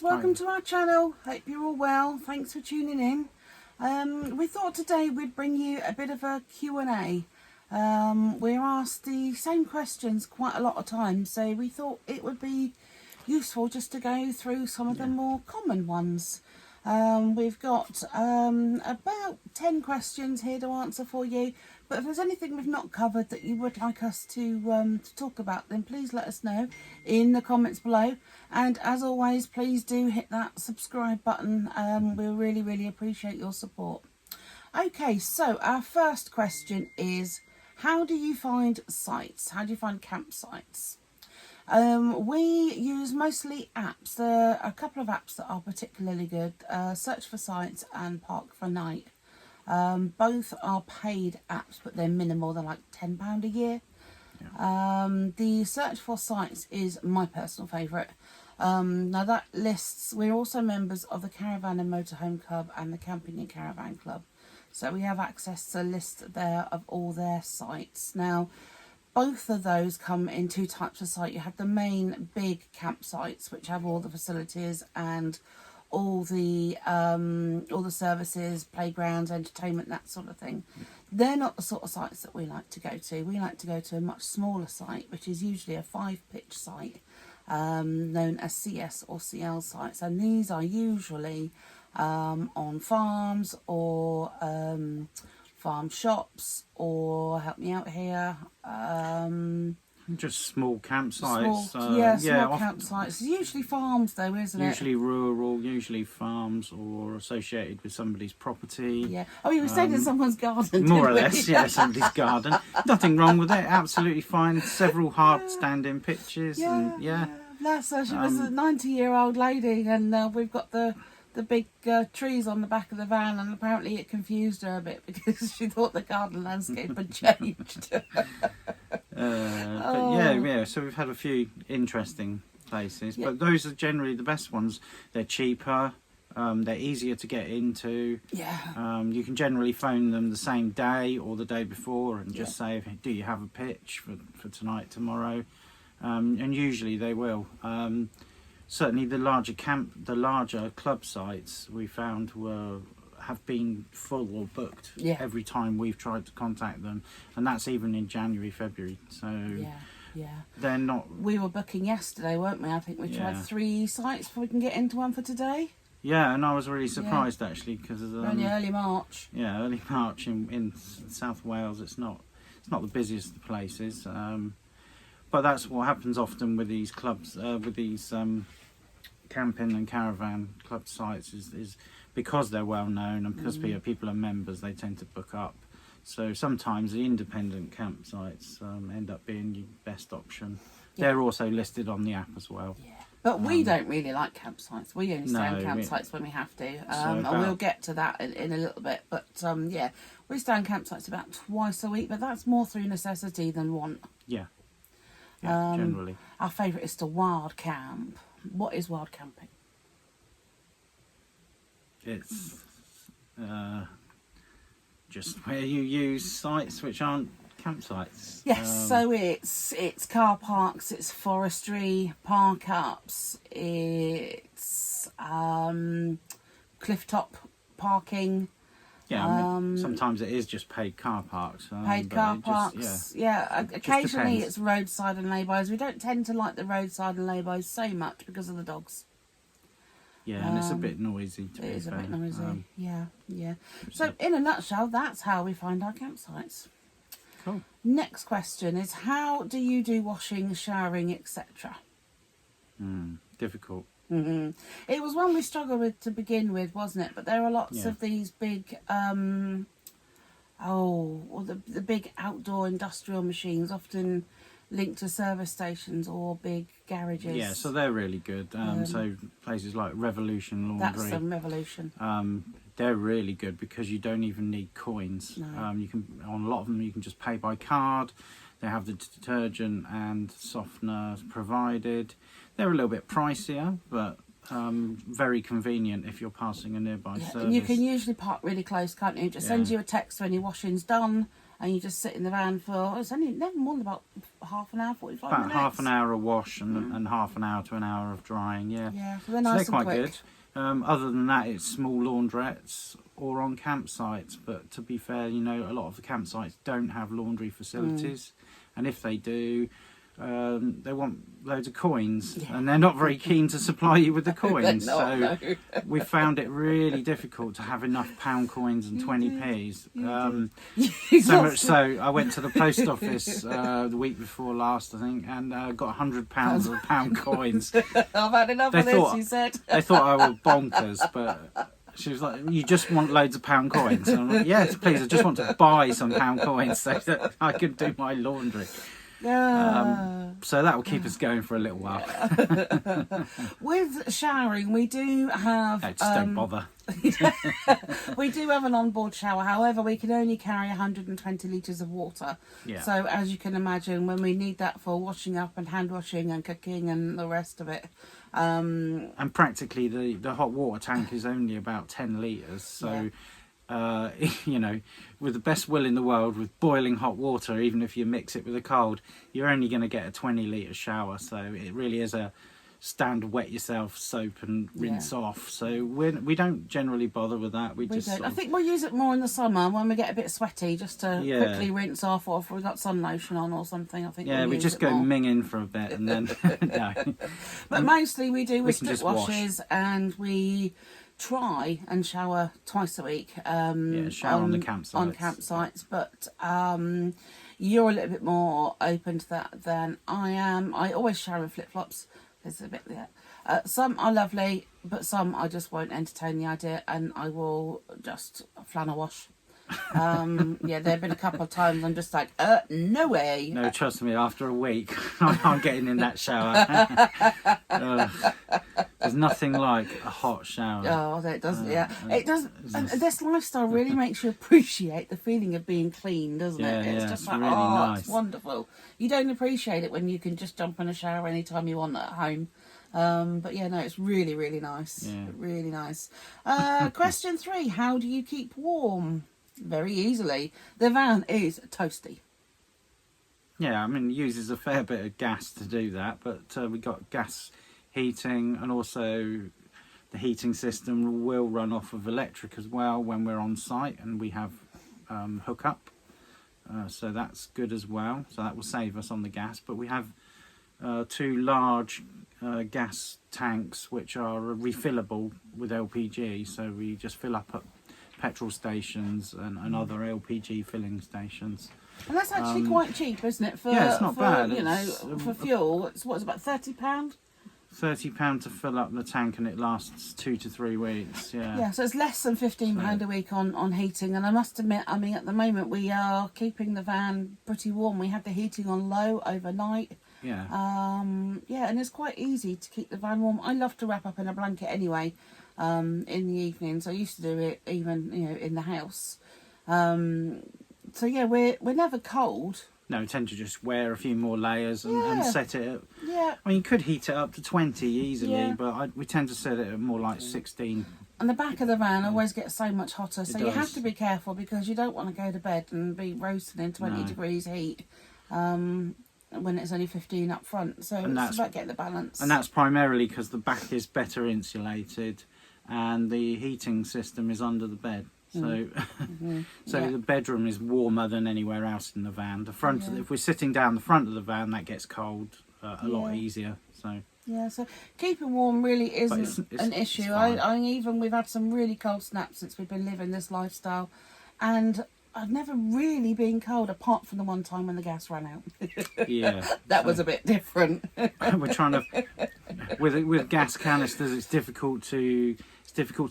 welcome to our channel. Hope you're all well. Thanks for tuning in. We thought today we'd bring you a bit of a Q&A. We're asked the same questions quite a lot of times, so we thought it would be useful just to go through some of the more common ones. We've got about 10 questions here to answer for you, but if there's anything we've not covered that you would like us to talk about, then please let us know in the comments below. And as always, please do hit that subscribe button. We'll really appreciate your support. Okay, so our first question is, how do you find sites? How do you find campsites? We use mostly apps. There are a couple of apps that are particularly good. Search for Sites and Park for Night. Both are paid apps, but they're minimal. They're like £10 a year. Yeah. The Search for Sites is my personal favourite. Now that lists, we're also members of the Caravan and Motorhome Club and the Camping and Caravan Club. So we have access to a list there of all their sites. Now, both of those come in two types of site. You have the main big campsites, which have all the facilities and all the services, playgrounds, entertainment, that sort of thing. They're not the sort of sites that we like to go to. We like to go to a much smaller site, which is usually a 5-pitch site, known as CS or CL sites. And these are usually on farms or farm shops, or help me out here, just small campsites. Small campsites. Usually farms though, isn't it? Usually rural, usually farms, or associated with somebody's property. Yeah. Oh, you were staying in someone's garden, more or less, yeah, somebody's garden. Nothing wrong with it, absolutely fine. Several hard standing pitches. Yeah. Bless her, she was a 90-year-old lady, and we've got the big trees on the back of the van, and apparently it confused her a bit because she thought the garden landscape had changed. But so we've had a few interesting places, but those are generally the best ones. They're cheaper, they're easier to get into. You can generally phone them the same day or the day before and just say, do you have a pitch for tonight, tomorrow? And usually they will. Certainly the larger club sites we found have been full or booked every time we've tried to contact them, and that's even in January, February. So they're not. We were booking yesterday, weren't we? I think we tried 3 sites before we can get into one for today. Yeah, and I was really surprised actually because only early March. Yeah, early March in South Wales. It's not the busiest of places, but that's what happens often with these clubs, with these camping and caravan club sites is because they're well known and because people are members, they tend to book up. So sometimes the independent campsites end up being your best option. They're also listed on the app as well. But we don't really like campsites. We only stay on campsites when we have to. And we'll get to that in a little bit. But we stay on campsites about twice a week, but that's more through necessity than want. Yeah, generally. Our favourite is to wild camp. What is wild camping? It's just where you use sites which aren't campsites. Yes, so it's car parks, it's forestry, park ups, it's cliff top parking. Yeah, sometimes it is just paid car parks. Paid car parks, occasionally it's roadside and laybys. We don't tend to like the roadside and laybys so much because of the dogs. Yeah, and it's a bit noisy. It is a bit noisy, yeah. So in a nutshell, that's how we find our campsites. Cool. Next question is, how do you do washing, showering, etc.? Difficult. It was one we struggled with to begin with, wasn't it? But there are lots of these big, the big outdoor industrial machines, often linked to service stations or big garages. Yeah, so they're really good. So places like Revolution Laundry. That's Revolution. They're really good because you don't even need coins. No. You can, on a lot of them, you can just pay by card. They have the detergent and softener provided. They're a little bit pricier, but very convenient if you're passing a nearby service. And you can usually park really close, can't you? It just sends you a text when your washing's done, and you just sit in the van for, it's only never more than about half an hour, 45 minutes. About half an hour of wash and half an hour to an hour of drying, yeah. Yeah, so they're nice they're and quite quick. good. Other than that, it's small laundrettes or on campsites. But to be fair, you know, a lot of the campsites don't have laundry facilities. And if they do, they want loads of coins. Yeah. And they're not very keen to supply you with the coins. They're not, so no. we found it really difficult to have enough pound coins and 20p's. So much so, I went to the post office the week before last, I think, and got £100 of pound coins. I've had enough of this, you said. They thought I was bonkers, but she was like, "You just want loads of pound coins?" And I'm like, "Yes, please. I just want to buy some pound coins so that I can do my laundry." So that will keep us going for a little while. With showering, we do have... No, just don't bother. We do have an onboard shower. However, we can only carry 120 litres of water. Yeah. So as you can imagine, when we need that for washing up and hand washing and cooking and the rest of it... and practically the hot water tank is only about 10 litres. So... you know, with the best will in the world, with boiling hot water, even if you mix it with a cold, you're only going to get a 20-litre shower. So it really is a stand, wet yourself, soap and rinse off. So we don't generally bother with that. We just don't. I think we'll use it more in the summer when we get a bit sweaty, just to quickly rinse off, or if we've got sun lotion on or something. I think we just go minging for a bit and then no. But mostly we do with can split just wash. washes, and we try and shower twice a week. Shower on the campsites. On campsites, but you're a little bit more open to that than I am. I always shower in flip-flops. There's a bit there. Some are lovely, but some I just won't entertain the idea, and I will just flannel wash. There have been a couple of times I'm just like, no way. No, trust me, after a week, I'm getting in that shower. There's nothing like a hot shower. Oh, it doesn't. It doesn't. And this lifestyle really makes you appreciate the feeling of being clean, doesn't it? It's just like, really nice. It's wonderful. You don't appreciate it when you can just jump in a shower anytime you want at home. But yeah, no, it's really, really nice. Yeah. Really nice. Question 3: how do you keep warm? Very easily. The van is toasty. Yeah, I mean, it uses a fair bit of gas to do that, but we've got gas heating, and also the heating system will run off of electric as well when we're on site and we have hookup. So that's good as well. So that will save us on the gas. But we have 2 large gas tanks which are refillable with LPG. So we just fill up at petrol stations and other LPG filling stations. And that's actually quite cheap, isn't it? It's not bad. You know, for fuel, it's about £30. £30 to fill up the tank, and it lasts 2 to 3 weeks. Yeah, so it's less than £15 a week on heating. And I must admit, I mean, at the moment we are keeping the van pretty warm. We have the heating on low overnight. Yeah. And it's quite easy to keep the van warm. I love to wrap up in a blanket anyway. In the evenings, I used to do it even, in the house. So yeah, we're never cold. No, we tend to just wear a few more layers and set it up. Yeah. I mean, you could heat it up to 20 easily, but we tend to set it at more like 16. And the back of the van always gets so much hotter, so It you does. have to be careful, because you don't want to go to bed and be roasting in 20 degrees heat when it's only 15 up front. So it's about getting the balance. And that's primarily because the back is better insulated and the heating system is under the bed. So the bedroom is warmer than anywhere else in the van. The front, if we're sitting down the front of the van, that gets cold a lot easier. So so keeping warm really isn't an issue. It's fine. We've had some really cold snaps since we've been living this lifestyle, and I've never really been cold, apart from the one time when the gas ran out. That was a bit different. We're trying to with gas canisters. It's difficult to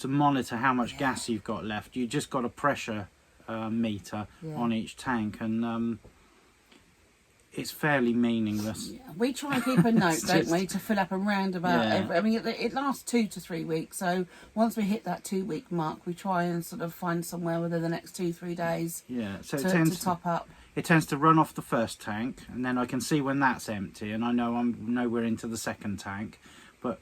monitor how much gas you've got left. You just got a pressure meter on each tank, and it's fairly meaningless. We try and keep a note, don't we, to fill up around about I mean, it lasts 2 to 3 weeks, so once we hit that 2-week mark, we try and sort of find somewhere within the next 2-3 days to top up. It tends to run off the first tank, and then I can see when that's empty, and I know we're into the second tank, but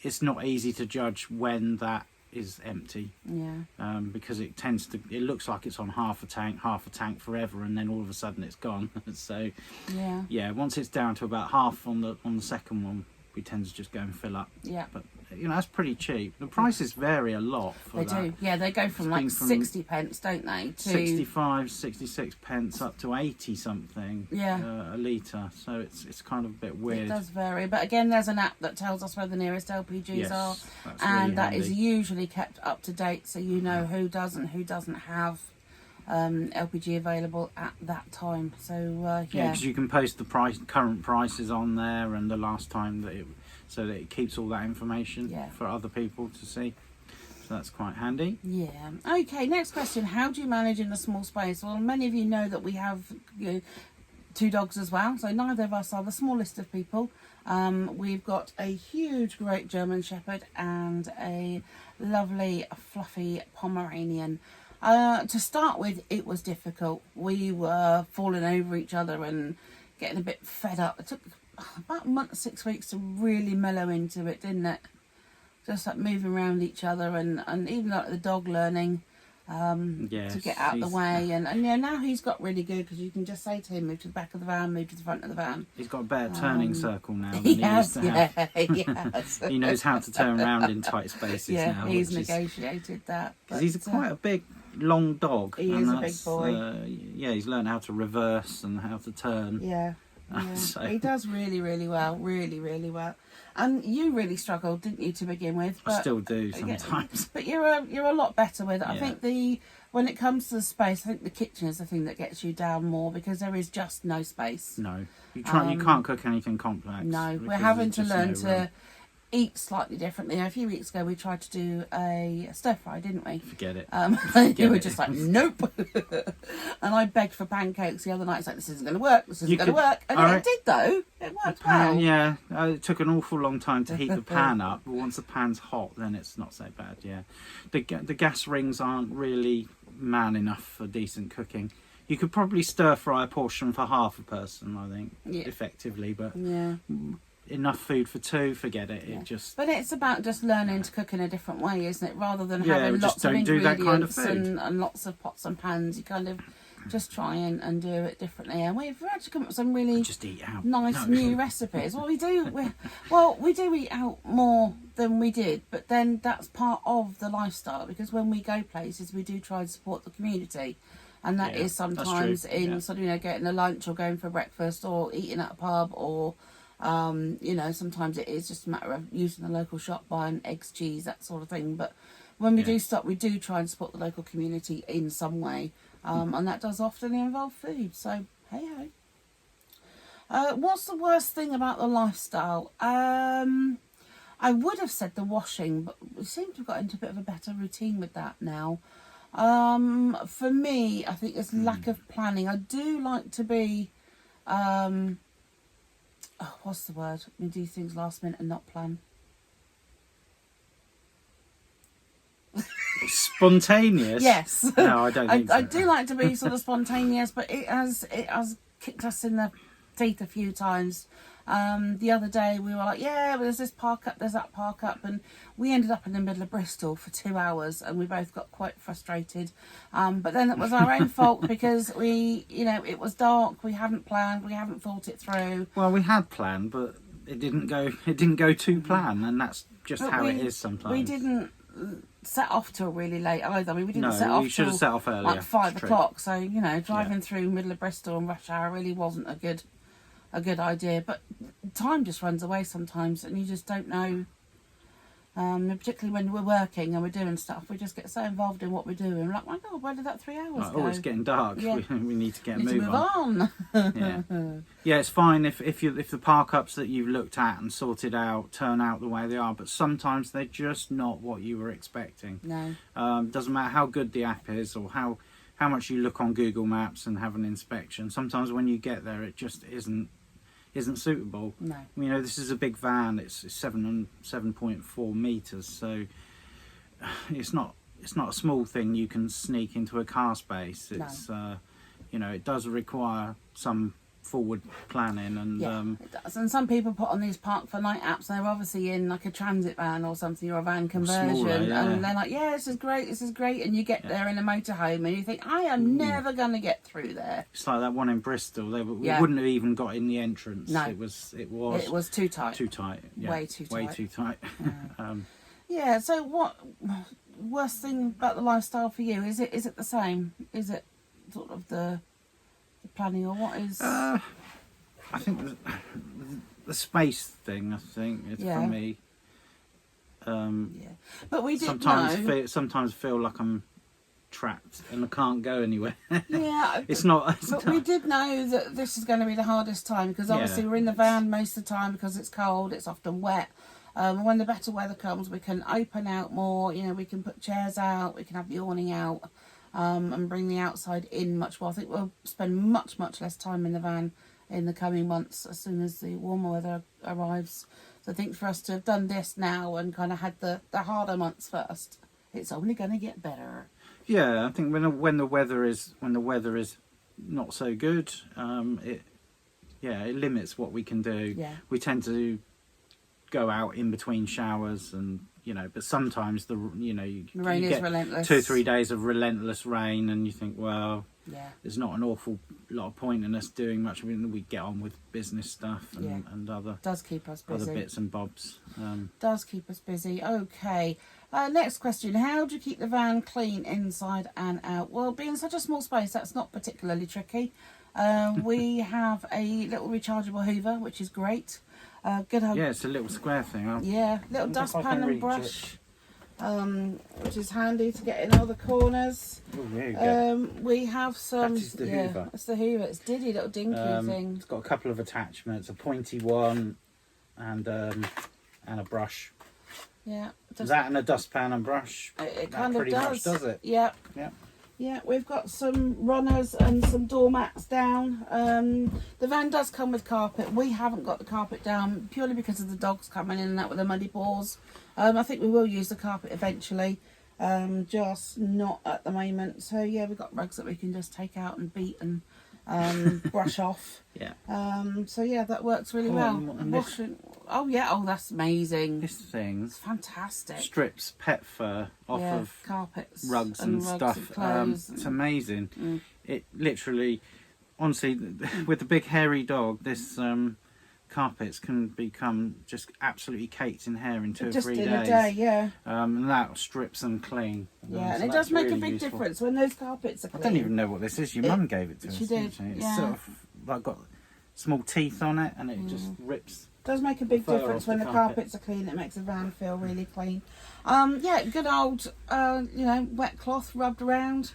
it's not easy to judge when that is empty. Yeah. Because it tends to, it looks like it's on half a tank forever, and then all of a sudden it's gone. So yeah, once it's down to about half on the second one, we tend to just go and fill up. Yeah. But that's pretty cheap. The prices vary a lot for that. They do. Yeah, they go from like 60 pence, don't they? To 65, 66 pence up to 80 something. Yeah. A litre. So it's kind of a bit weird. It does vary, but again, there's an app that tells us where the nearest LPGs are, and really that handy. is usually kept up to date, so you know who does and who doesn't have LPG available at that time. So yeah, because you can post the current prices on there, and the last time that so that it keeps all that information for other people to see. So that's quite handy. Yeah. Okay, next question. How do you manage in a small space? Well, many of you know that we have 2 dogs as well, so neither of us are the smallest of people. We've got a huge Great German Shepherd and a lovely fluffy Pomeranian. To start with, it was difficult. We were falling over each other and getting a bit fed up. It took about a month, 6 weeks to really mellow into it, didn't it? Just like moving around each other, and even like the dog learning to get out of the way. And now he's got really good, because you can just say to him, move to the back of the van, move to the front of the van. He's got a better turning circle now than he used to have. Yes. He knows how to turn around in tight spaces now. He's negotiated that. Because he's quite a big, long dog. He is a big boy. He's learned how to reverse and how to turn. Yeah. So. He does really, really well. Really, really well. And you really struggled, didn't you, to begin with? But, I still do sometimes. But you're a lot better with it. I think when it comes to the space, I think the kitchen is the thing that gets you down more, because there is just no space. No, you can't cook anything complex. No, we're having to learn to eat slightly differently. A few weeks ago, we tried to do a stir fry, didn't we? Forget it. You were just like, nope. And I begged for pancakes the other night. It's like, this isn't going to work. This isn't going to work. And it did, though. It worked well. Yeah, it took an awful long time to heat the pan up, but once the pan's hot, then it's not so bad. Yeah, the gas rings aren't really man enough for decent cooking. You could probably stir fry a portion for half a person, I think, effectively, but enough food for 2, forget it. But it's about just learning to cook in a different way, isn't it? Rather than having lots of don't do that kind of ingredients food. and lots of pots and pans, you kind of just try and do it differently. And we've actually come up with some really nice new recipes. Well, we do eat out more than we did, but then that's part of the lifestyle, because when we go places, we do try and support the community. And that is sometimes in sort of, getting a lunch or going for breakfast or eating at a pub, or sometimes it is just a matter of using the local shop, buying eggs, cheese, that sort of thing. But when we do stop, we do try and support the local community in some way, and that does often involve food. So hey ho. What's the worst thing about the lifestyle? I would have said the washing, but we seem to have got into a bit of a better routine with that now. For me, I think it's lack of planning. I do like to be what's the word? We do things last minute and not plan. Spontaneous? Yes. No, I don't think so. I do like to be sort of spontaneous, but it has kicked us in the teeth a few times. The other day we were like, there's this park up, there's that park up, and we ended up in the middle of Bristol for 2 hours, and we both got quite frustrated. But then it was our own fault, because it was dark, we hadn't planned, we hadn't thought it through. Well, we had planned, but it didn't go to plan, and that's just how it is sometimes. We didn't set off till really late either. I mean, we didn't set off. off. You should have set off earlier. Like 5 o'clock. So driving through middle of Bristol in rush hour really wasn't a good idea. But time just runs away sometimes, and you just don't know. Particularly when we're working and we're doing stuff, we just get so involved in what we're doing. We're like, my God, where did that 3 hours go? Oh, it's getting dark. Yeah. We need to get move on. Yeah, it's fine if the park ups that you've looked at and sorted out turn out the way they are, but sometimes they're just not what you were expecting. No. Doesn't matter how good the app is or how much you look on Google Maps and have an inspection. Sometimes when you get there, it just isn't suitable. No. This is a big van. It's 7.4 meters, so it's not a small thing you can sneak into a car space. It's it does require some forward planning. And it does. And some people put on these park for night apps, and they're obviously in like a transit van or something, or a van conversion, smaller, and they're like, yeah, this is great, and you get there in a motorhome and you think, I am never going to get through there. It's like that one in Bristol. We wouldn't have even got in the entrance. No. It was too tight. Too tight. Yeah. Way too tight. Yeah. So what worst thing about the lifestyle for you? Is it the same? Is it sort of the planning, or what is? I think the space thing. I think it's for me. But we did sometimes feel like I'm trapped and I can't go anywhere. It's not. But we did know that this is going to be the hardest time, because obviously we're in the van most of the time because it's cold. It's often wet. When the better weather comes, we can open out more. We can put chairs out. We can have the awning out, and bring the outside in much more. I think we'll spend much less time in the van in the coming months as soon as the warmer weather arrives. So I think for us to have done this now and kind of had the harder months first, it's only going to get better. Yeah, I think when the weather is not so good, it limits what we can do. Yeah. We tend to go out in between showers, and but sometimes the rain is relentless. 2 or 3 days of relentless rain, and you think, well, there's not an awful lot of point in us doing much. I mean, we get on with business stuff and other does keep us busy. Other bits and bobs. Does keep us busy. Okay. Next question. How do you keep the van clean inside and out? Well, being such a small space, that's not particularly tricky. We have a little rechargeable hoover, which is great. Good. It's a little square thing. Little dustpan and brush, which is handy to get in all the corners. We have some. That is the hoover. It's the hoover. It's diddy little dinky thing. It's got a couple of attachments, a pointy one, and a brush. Yeah. Is that and a dustpan and brush? It kind of pretty much does it. Yeah. Yeah. Yeah, we've got some runners and some doormats down. The van does come with carpet. We haven't got the carpet down purely because of the dogs coming in and out with their muddy paws. I think we will use the carpet eventually, just not at the moment. So yeah, we've got rugs that we can just take out and beat and brush off. Yeah. So yeah, that works really well. And that's amazing. This thing, it's fantastic. Strips pet fur off of carpets, rugs and stuff. It's amazing. It literally, honestly, with the big hairy dog, this carpets can become just absolutely caked in hair in 2 or 3 days. Just in a day, yeah. And that strips them clean. Yeah, and so it does make really a big useful. difference when those carpets are clean. I don't even know what this is. Your mum gave it to us. She did, It's yeah. sort of like got small teeth on it, and it just rips. It does make a big difference when the carpets are clean. It makes the van feel really clean. Good old, wet cloth rubbed around.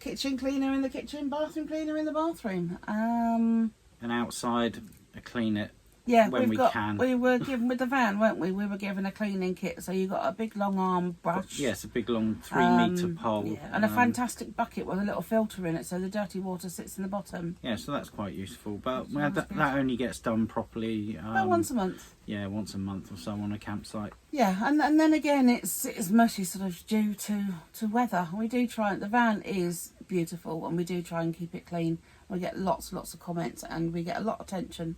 Kitchen cleaner in the kitchen, bathroom cleaner in the bathroom. And outside, clean it. Yeah, when we can. We were given with the van, weren't we? We were given a cleaning kit, so you got a big long arm brush. Yes, a big long 3-metre pole. And a fantastic bucket with a little filter in it, so the dirty water sits in the bottom. Yeah, so that's quite useful. But that only gets done properly. About once a month. Yeah, once a month or so on a campsite. Yeah, and then again, it's mostly sort of due to weather. We do try. The van is beautiful, and we do try and keep it clean. We get lots of comments, and we get a lot of attention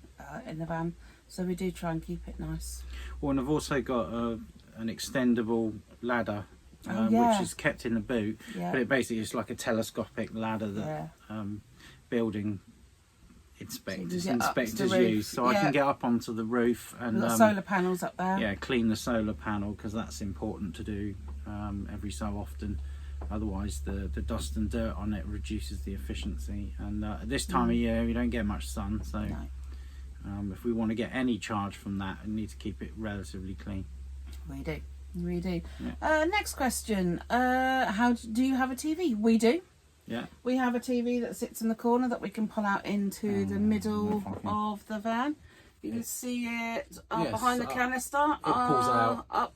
in the van, so we do try and keep it nice. Well, and I've also got an extendable ladder, which is kept in the boot, but it basically is like a telescopic ladder that building inspectors use, so I can get up onto the roof and solar panels up there. Yeah, clean the solar panel, because that's important to do every so often. Otherwise, the dust and dirt on it reduces the efficiency. And at this time of year, we don't get much sun, so if we want to get any charge from that, we need to keep it relatively clean. We do. Yeah. Next question. Do you have a TV? We do. Yeah. We have a TV that sits in the corner that we can pull out into the middle of the van. You can see it behind the canister. It pulls out. Up.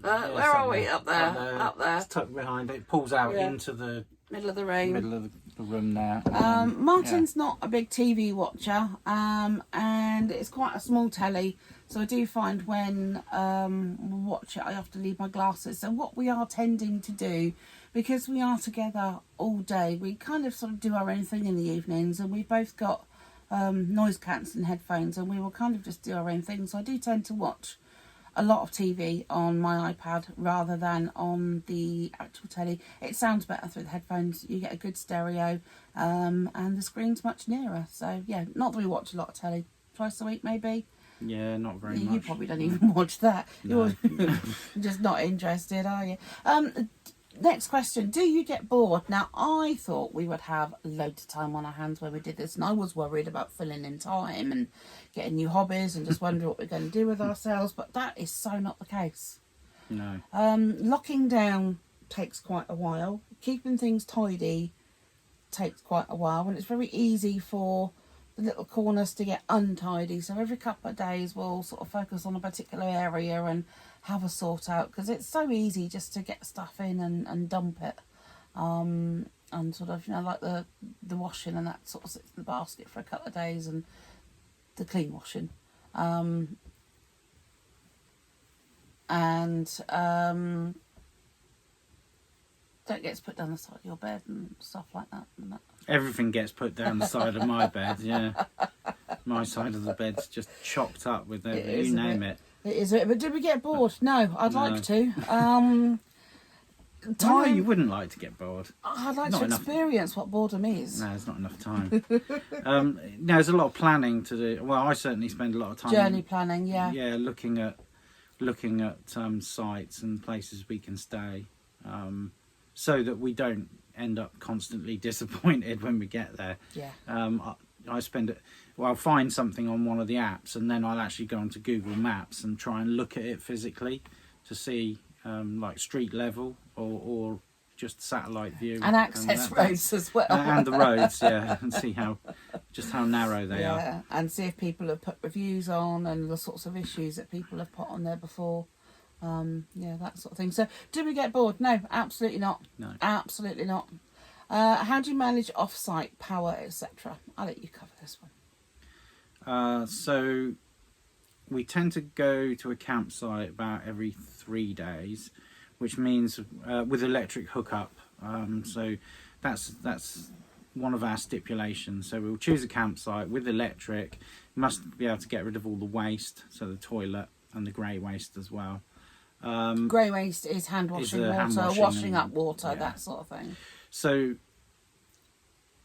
Where are we? Up there. Up there. It's tucked behind it. It pulls out into the middle of the room. Middle of the room there. Martin's not a big TV watcher, and it's quite a small telly. So I do find when we watch it, I have to leave my glasses. So what we are tending to do, because we are together all day, we kind of sort of do our own thing in the evenings, and we've both got noise cancelling headphones, and we will kind of just do our own thing. So I do tend to watch a lot of TV on my iPad rather than on the actual telly. It sounds better through the headphones. You get a good stereo, and the screen's much nearer. So yeah, not that we watch a lot of telly. Twice a week maybe. Yeah, not very much. You probably don't even watch that. No. You're just not interested, are you? Next question. Do you get bored? Now, I thought we would have loads of time on our hands when we did this, and I was worried about filling in time and getting new hobbies and just wondering what we're going to do with ourselves, but that is so not the case. No. Locking down takes quite a while. Keeping things tidy takes quite a while, and it's very easy for the little corners to get untidy. So every couple of days we'll sort of focus on a particular area and have a sort out, because it's so easy just to get stuff in and dump it, and sort of, you know, like the washing and that sort of sits in the basket for a couple of days, and the clean washing, that gets put down the side of your bed and stuff like that. Everything gets put down the side of my bed, yeah. My side of the bed's just chopped up with everything, you name it. It is, but did we get bored? No, I'd like to. No, you wouldn't like to get bored. I'd like to experience what boredom is. No, there's not enough time. No, there's a lot of planning to do. Well, I certainly spend a lot of time. Journey planning, yeah. Yeah, looking at sites and places we can stay, so that we don't end up constantly disappointed when we get there. Yeah. I spend it. Well, I'll find something on one of the apps, and then I'll actually go onto Google Maps and try and look at it physically to see, like street level or just satellite view and access roads as well, and the roads, yeah, and see how narrow they are. Yeah, and see if people have put reviews on and the sorts of issues that people have put on there before. Yeah, that sort of thing. So, do we get bored? No, absolutely not. No, absolutely not. How do you manage off-site power, etc.? I'll let you cover this one. So we tend to go to a campsite about every 3 days, which means with electric hookup. So that's one of our stipulations. So we'll choose a campsite with electric. Must be able to get rid of all the waste, so the toilet and the grey waste as well. Grey waste is hand washing water, washing up water, yeah, that sort of thing. So,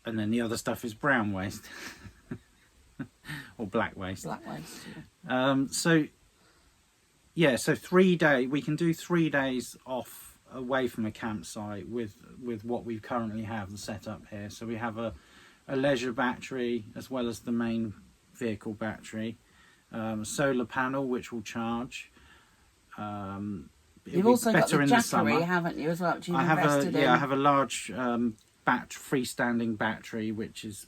and then the other stuff is brown waste. Or black waste. Black waste, yeah. So 3 days, we can do 3 days off away from a campsite with what we currently have set up here. So we have a leisure battery as well as the main vehicle battery, a solar panel which will charge. You've also got the Jackery, haven't you, as well, which you've invested in? Yeah, I have a large freestanding battery which is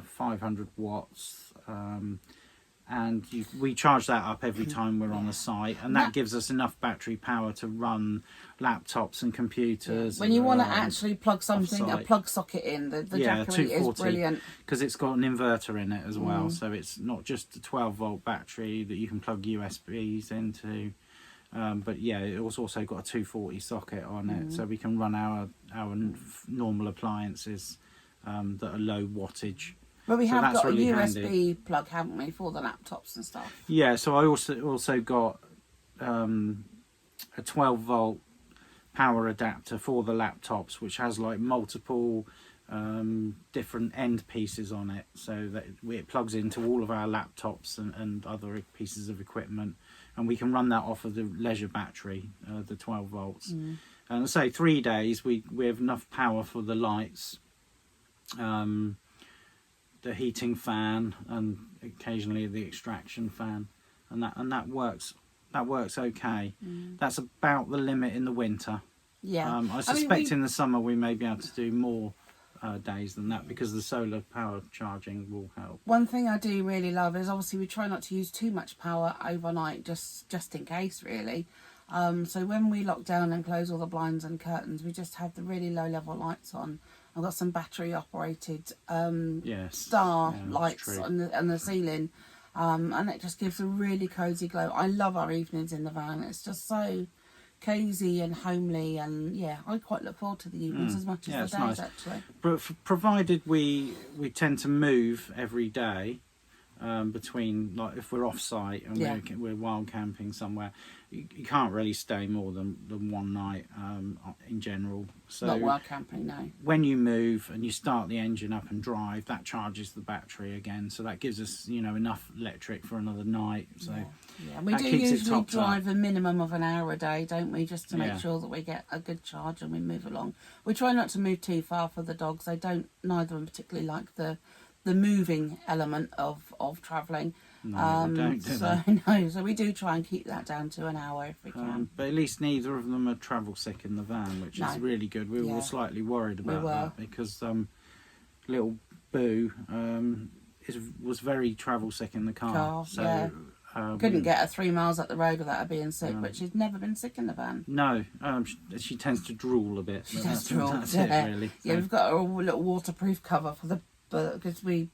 500 watts, and we charge that up every time we're on the site, and that gives us enough battery power to run laptops and computers. When you want to actually plug something, a plug socket in, the Jackery is brilliant. Because it's got an inverter in it as well, so it's not just a 12-volt battery that you can plug USBs into. But yeah, it's also got a 240 socket on it, so we can run our normal appliances that are low wattage. But we have got really a USB handy plug, haven't we, for the laptops and stuff? Yeah, so I also got a 12-volt power adapter for the laptops, which has like multiple different end pieces on it, so that it plugs into all of our laptops and other pieces of equipment, and we can run that off of the leisure battery, the 12 volts. And say 3 days we have enough power for the lights, the heating fan, and occasionally the extraction fan, and that works okay. That's about the limit in the winter. Yeah, I suspect in the summer we may be able to do more days than that, because the solar power charging will help. One thing I do really love is, obviously we try not to use too much power overnight, just in case, really. So when we lock down and close all the blinds and curtains, we just have the really low level lights on. I've got some battery operated star lights on the ceiling, and it just gives a really cosy glow. I love our evenings in the van. It's just so cosy and homely, and yeah, I quite look forward to the evenings as much as the days, actually. But provided we tend to move every day, between, like, if we're off site and we're wild camping somewhere, you can't really stay more than one night in general. So not wild camping, no. When you move and you start the engine up and drive, that charges the battery again, so that gives us, you know, enough electric for another night. So yeah, we do usually drive a minimum of an hour a day, don't we, just to make sure that we get a good charge and we move along. We try not to move too far for the dogs. They don't, neither of them particularly like the moving element of travelling. No, don't do so that. no, so we do try and keep that down to an hour if we can. But at least neither of them are travel sick in the van, which is really good. We were slightly worried about that because little Boo was very travel sick in the car. So couldn't get her 3 miles up the road without her being sick, but she's never been sick in the van. No, she tends to drool a bit. She does drool. That's it, really. Yeah, we've got a little waterproof cover because we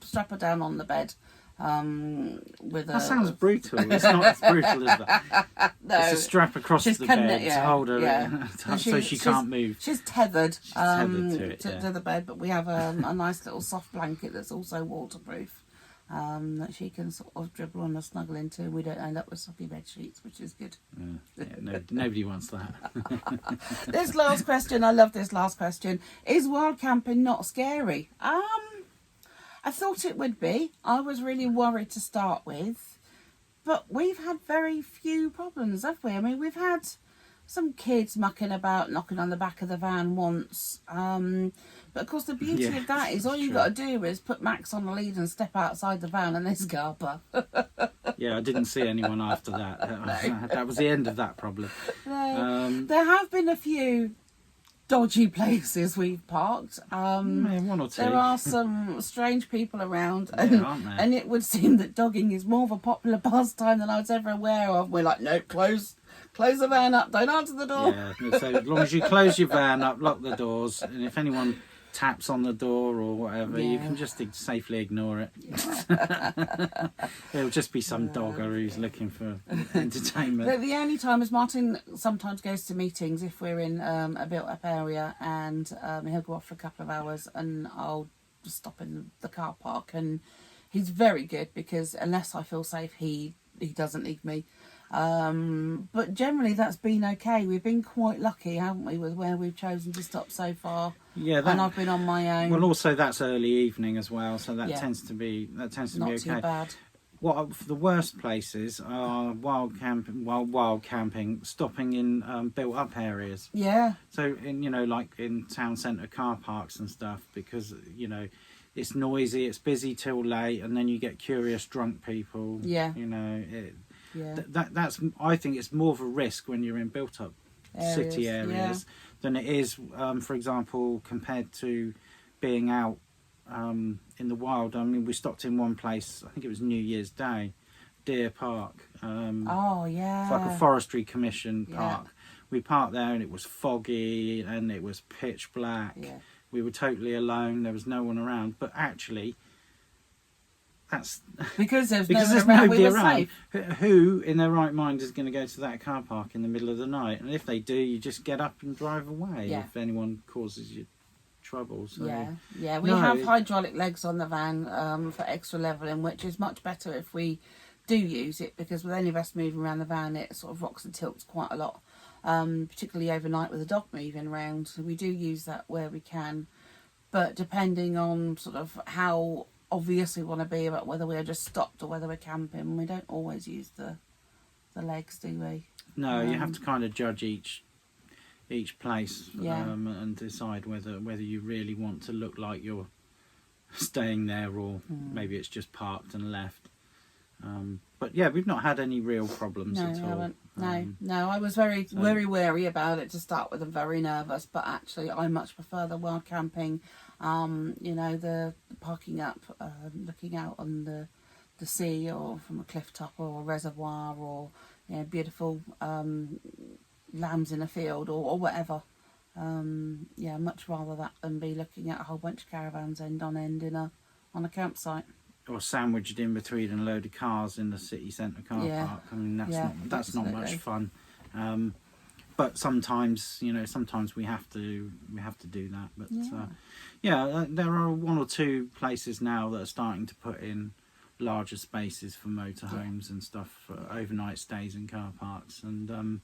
strap her down on the bed. That sounds brutal. It's not as brutal as that. No, it's a strap across the bed to hold her so she can't move. She's tethered, to the bed, but we have a nice little soft blanket that's also waterproof, that she can sort of dribble on and snuggle into. We don't end up with soppy bed sheets, which is good. Nobody wants that. This last question, I love this last question. Is wild camping not scary? I thought it would be. I was really worried to start with, but we've had very few problems, have we? I mean, we've had some kids mucking about, knocking on the back of the van once. But of course, the beauty of that is all you've got to do is put Max on the lead and step outside the van and there's Garper. Yeah, I didn't see anyone after that. That was the end of that problem. No. There have been a few dodgy places we've parked. One or two. There are some strange people around, and it would seem that dogging is more of a popular pastime than I was ever aware of. We're like, no, close the van up, don't answer the door. Yeah, so as long as you close your van up, lock the doors, and if anyone taps on the door or whatever, you can just safely ignore it. It'll just be some dogger who's looking for entertainment. The only time is Martin sometimes goes to meetings if we're in a built-up area, and he'll go off for a couple of hours and I'll just stop in the car park, and he's very good because unless I feel safe, he doesn't leave me. But generally that's been okay. We've been quite lucky, haven't we, with where we've chosen to stop so far. Yeah, and I've been on my own. Well, also that's early evening as well, so that tends to be okay. Not too bad. The worst places are wild camping, stopping in built-up areas. Yeah. So like in town centre car parks and stuff, because it's noisy, it's busy till late, and then you get curious drunk people. Yeah. That's I think it's more of a risk when you're in built-up city areas than it is, for example, compared to being out in the wild. I mean, we stopped in one place, I think it was New Year's Day, Deer Park. It's like a forestry commission park. We parked there and it was foggy and it was pitch black. Yeah. We were totally alone, there was no one around, but actually that's because there's nobody around. Who in their right mind is going to go to that car park in the middle of the night? And if they do, you just get up and drive away if anyone causes you trouble. So, we have hydraulic legs on the van for extra leveling, which is much better if we do use it, because with any of us moving around the van, it sort of rocks and tilts quite a lot, particularly overnight with the dog moving around. So we do use that where we can, but depending on sort of how obvious we want to be about whether we're just stopped or whether we're camping, we don't always use the legs, do we? No, you have to kind of judge each place and decide whether you really want to look like you're staying there or maybe it's just parked and left. But yeah, we've not had any real problems at all. No, I was very wary about it to start with. I'm very nervous, but actually I much prefer the wild camping. The parking up, looking out on the sea or from a cliff top or a reservoir, or beautiful lambs in a field or whatever. Much rather that than be looking at a whole bunch of caravans end on end on a campsite. Or sandwiched in between a load of cars in the city centre car park. I mean, that's not much fun. but sometimes, you know, sometimes we have to do that. But there are 1 or 2 places now that are starting to put in larger spaces for motorhomes and stuff for overnight stays in car parks, and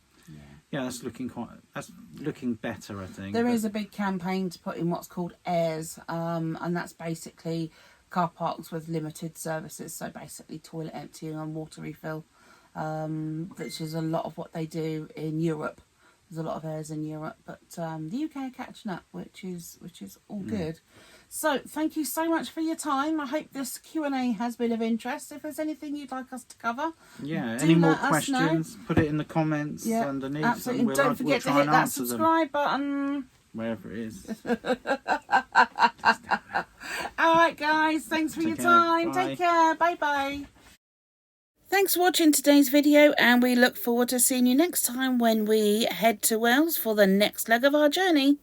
that's looking better, I think. There is a big campaign to put in what's called airs, and that's basically car parks with limited services, so basically toilet emptying and water refill, which is a lot of what they do in Europe. There's a lot of airs in Europe, but the UK are catching up, which is all good. So thank you so much for your time. I hope this Q&A has been of interest. If there's anything you'd like us to cover, any more questions, put it in the comments underneath. Absolutely. And don't forget to hit that subscribe button. Wherever it is. Alright guys, thanks for your time. Take care. Bye bye. Thanks for watching today's video, and we look forward to seeing you next time when we head to Wales for the next leg of our journey.